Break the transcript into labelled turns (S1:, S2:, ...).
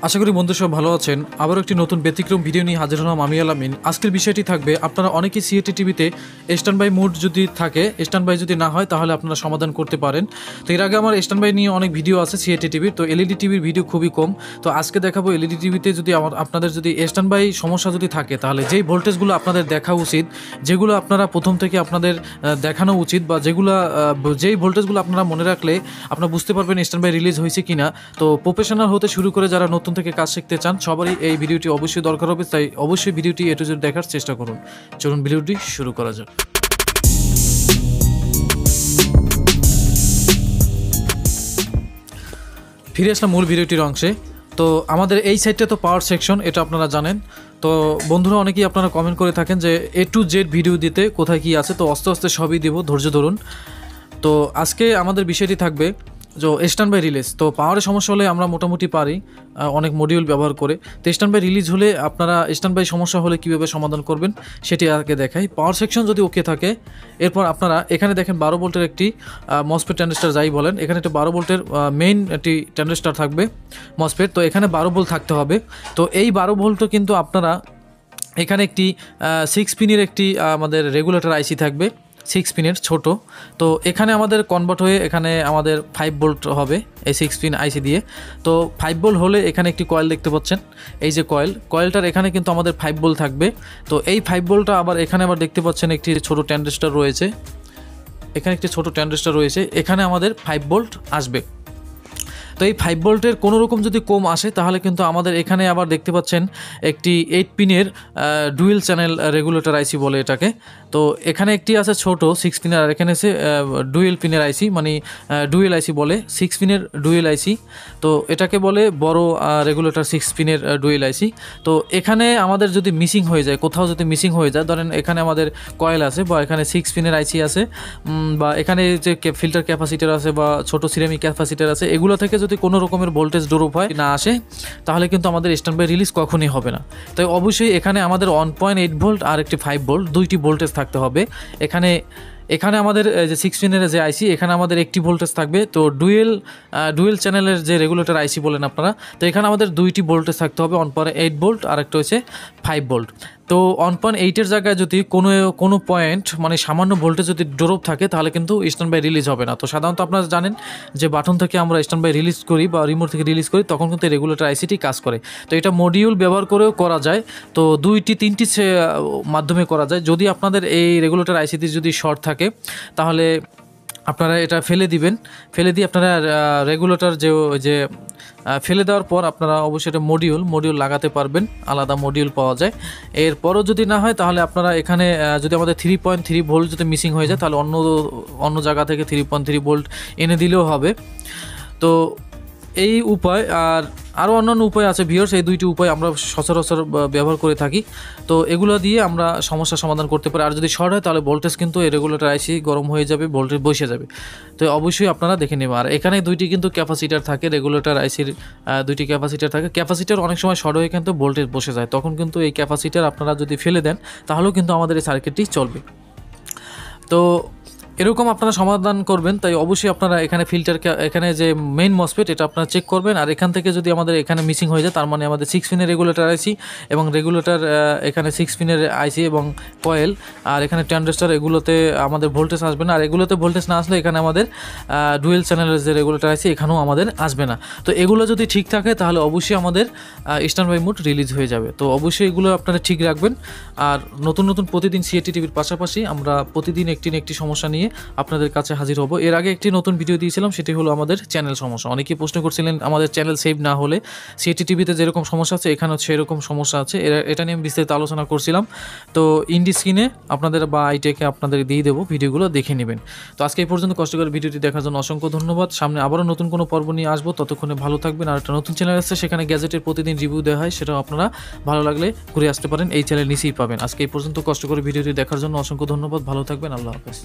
S1: আশা করি বন্ধু সব ভালো আছেন। আবার একটি নতুন ব্যতিক্রম ভিডিও নিয়ে হাজির হলাম আমি আলামিন। আজকের বিষয়টি থাকবে, আপনারা অনেকেই সিএটি টিভিতে স্ট্যান্ড বাই মোড যদি থাকে, স্ট্যান্ড বাই যদি না হয় তাহলে আপনারা সমাধান করতে পারেন। তো এর আগে আমার স্ট্যান্ড বাই নিয়ে অনেক ভিডিও আছে সিএটি টিভির, তো এলইডি টিভির ভিডিও খুবই কম। তো আজকে দেখাবো এলইডি টিভিতে যদি আপনাদের যদি স্ট্যান্ড বাই সমস্যা যদি থাকে তাহলে যেই ভোল্টেজগুলো আপনাদের দেখা উচিত, যেগুলো আপনারা প্রথম থেকে আপনাদের দেখানো উচিত, বা যেই ভোল্টেজগুলো আপনারা মনে রাখলে আপনারা বুঝতে পারবেন স্ট্যান্ড বাই রিলিজ হয়েছে কিনা। তো প্রফেশনাল হতে শুরু করে যারা নতুন থেকে কাজ শিখতে চান সবারই এই ভিডিওটি অবশ্যই দরকার হবে, তাই অবশ্যই ভিডিওটি এ টু জেড দেখার চেষ্টা করুন। চলুন ভিডিওটি শুরু করা যাক। ফিরে আসলাম মূল ভিডিওটির অংশে। তো আমাদের এই সাইডটা তো পাওয়ার সেকশন, এটা আপনারা জানেন। তো বন্ধুরা অনেকেই আপনারা কমেন্ট করে থাকেন যে এ টু জেড ভিডিও দিতে কোথায় কি আছে, তো আস্তে আস্তে সবই দেব, ধৈর্য ধরুন। তো আজকে আমাদের বিষয়টি থাকবে যে স্ট্যান্ড বাই রিলিজ। তো পাওয়ারের সমস্যা হলে আমরা মোটামুটি পারি অনেক মডিউল ব্যবহার করে। তো স্ট্যান্ড বাই রিলিজ হলে আপনারা স্ট্যান্ড বাই সমস্যা হলে কীভাবে সমাধান করবেন সেটি আগে দেখাই। পাওয়ার সেকশন যদি ওকে থাকে, এরপর আপনারা এখানে দেখেন 12 ভোল্টের একটি মসফেট ট্রানজিস্টর যাই বলেন, এখানে একটা 12 ভোল্টের মেইন একটি ট্রানজিস্টর থাকবে মসফেট। তো এখানে 12 ভোল্ট থাকতে হবে। তো এই 12 ভোল্টও কিন্তু আপনারা এখানে একটি 6 পিনের একটি আমাদের রেগুলেটর আইসি থাকবে, 6 পিনের ছোট। তো এখানে আমাদের কনভার্ট হয়ে এখানে আমাদের 5 ভোল্ট হবে এই 6 পিন আইসি দিয়ে। তো 5 ভোল্ট হলে এখানে একটি কয়েল দেখতে পাচ্ছেন, এই যে কয়েলটার এখানে কিন্তু আমাদের 5 ভোল্ট থাকবে। তো এই 5 ভোল্টটা আবার এখানে আবার দেখতে পাচ্ছেন একটি ছোট ট্রানজিস্টর রয়েছে, এখানে একটি ছোট ট্রানজিস্টর রয়েছে, এখানে আমাদের 5 ভোল্ট আসবে। তো এই 5 ভোল্টের কোনো রকম যদি কম আসে তাহলে কিন্তু আমাদের এখানে আবার দেখতে পাচ্ছেন একটি 8 পিনের ডুয়েল চ্যানেল রেগুলেটর আইসি বলে এটাকে। তো এখানে একটি আছে ছোট 6 পিনের, আর এখানে আছে ডুয়েল পিনের আইসি, মানে ডুয়েল আইসি বলে, 6 পিনের ডুয়েল আইসি। তো এটাকে বলে বড় রেগুলেটর 6 পিনের ডুয়েল আইসি। তো এখানে আমাদের যদি মিসিং হয়ে যায়, কোথাও যদি মিসিং হয়ে যায়, ধরেন এখানে আমাদের কয়েল আছে বা এখানে 6 পিনের আইসি আছে, বা এখানে যে ফিল্টার ক্যাপাসিটার আছে বা ছোট সিরামিক ক্যাপাসিটার আছে, এগুলো থেকে যদি কোনো রকমের ভোল্টেজ ড্রপ হয় না আসে তাহলে কিন্তু আমাদের স্ট্যান্ড বাই রিলিজ কখনই হবে না। তাই অবশ্যই এখানে আমাদের 1.8 ভোল্ট আর একটি 5 ভোল্ট দুইটি ভোল্টেজ থাকতে হবে। এখানে আমাদের যে 6 পিনের যে আইসি, এখানে আমাদের একটি ভোল্টেজ থাকবে। তো ডুয়েল চ্যানেলের যে রেগুলেটর আইসি বলেন আপনারা, তো এখানে আমাদের দুইটি ভোল্টেজ থাকতে হবে, 1.8 ভোল্ট আর একটা হচ্ছে 5 ভোল্ট। তো 1.8-এর জায়গায় যদি কোনো পয়েন্ট মানে সামান্য ভোল্টেজ যদি ড্রপ থাকে তাহলে কিন্তু স্ট্যান্ড বাই রিলিজ হবে না। তো সাধারণত আপনারা জানেন যে বাটন থেকে আমরা স্ট্যান্ড বাই রিলিজ করি বা রিমোট থেকে রিলিজ করি, তখন কিন্তু রেগুলেটর আইসিটি কাজ করে। তো এটা মডিউল ব্যবহার করেও করা যায়, তো 2-3টি মাধ্যমে করা যায়। যদি আপনাদের এই রেগুলেটর আইসিটি যদি শর্ট থাকে তাহলে আপনারা এটা ফেলে দিবেন, ফেলে দিয়ে আপনারা রেগুলেটর যে ফেলে দেওয়ার পর আপনারা অবশ্যই এটা মডিউল লাগাতে পারবেন, আলাদা মডিউল পাওয়া যায়। এরপরও যদি না হয় তাহলে আপনারা এখানে যদি আমাদের 3.3 ভোল্ট যদি মিসিং হয়ে যায় তাহলে অন্য জায়গা থেকে 3.3 ভোল্ট এনে দিলেও হবে। তো এই উপায় আর আরও অন্যান্য উপায় আছে ভিউয়ার্স, এই দুইটি উপায় আমরা সচরাচর ব্যবহার করে থাকি। তো এগুলো দিয়ে আমরা সমস্যার সমাধান করতে পারি। আর যদি শর্ট হয় তাহলে ভোল্টেজ কিন্তু এই রেগুলেটর আইসি গরম হয়ে যাবে, ভোল্টেজ বসে যাবে। তো অবশ্যই আপনারা দেখে নেবেন। আর এখানে দুইটি কিন্তু ক্যাপাসিটার থাকে, রেগুলেটর আইসির দুইটি ক্যাপাসিটার থাকে। ক্যাপাসিটার অনেক সময় শর্ট হয়ে কিন্তু ভোল্টেজ বসে যায়, তখন কিন্তু এই ক্যাপাসিটার আপনারা যদি ফেলে দেন তাহলেও কিন্তু আমাদের এই সার্কিটটি চলবে। তো এরকম আপনারা সমাধান করবেন। তাই অবশ্যই আপনারা এখানে এখানে যে মেইন মসফেট এটা আপনারা চেক করবেন। আর এখান থেকে যদি আমাদের এখানে মিসিং হয়ে যায় তার মানে আমাদের 6 পিনের রেগুলেটর আইসি এবং রেগুলেটর এখানে 6 পিনের আইসি এবং কয়েল আর এখানে ট্রানজিস্টর, এগুলোতে আমাদের ভোল্টেজ আসবে না। আর এগুলোতে ভোল্টেজ না আসলে এখানে আমাদের ডুয়েল চ্যানেলের যে রেগুলেটর আইসি এখানেও আমাদের আসবে না। তো এগুলো যদি ঠিক থাকে তাহলে অবশ্যই আমাদের স্ট্যান্ড বাই মোড রিলিজ হয়ে যাবে। তো অবশ্যই এগুলো আপনারা ঠিক রাখবেন। আর নতুন প্রতিদিন সিএটি টিভির পাশাপাশি আমরা প্রতিদিন একটি সমস্যা নিয়ে আপনাদের কাছে হাজির হব। এর আগে একটি নতুন ভিডিও দিয়েছিলাম, সেটি হলো আমাদের চ্যানেল সমস্যা। অনেকেই প্রশ্ন করছিলেন আমাদের চ্যানেল সেভ না হলে সিএটি টিভিতে যেরকম সমস্যা আছে এখানেও সেরকম সমস্যা আছে, এটা নিয়ে আমি বিস্তারিত আলোচনা করছিলাম। তো ইন্ডি স্ক্রিনে আপনাদের বা আইটেকে আপনাদের দিয়ে দেবো, ভিডিওগুলো দেখে নেবেন। তো আজকে এই পর্যন্ত কষ্ট করে ভিডিওটি দেখার জন্য অসংখ্য ধন্যবাদ। সামনে আবারও নতুন কোনো পর্ব নিয়ে আসবো, ততক্ষণে ভালো থাকবেন। আর একটা নতুন চ্যানেল আছে, সেখানে গ্যাজেটের প্রতিদিন রিভিউ দেওয়া হয়, সেটাও আপনারা ভালো লাগলে ঘুরে আসতে পারেন, এই চ্যানেল নিচেই পাবেন। আজকে এই পর্যন্ত কষ্ট করে ভিডিওটি দেখার জন্য অসংখ্য ধন্যবাদ। ভালো থাকবেন, আল্লাহ হাফেজ।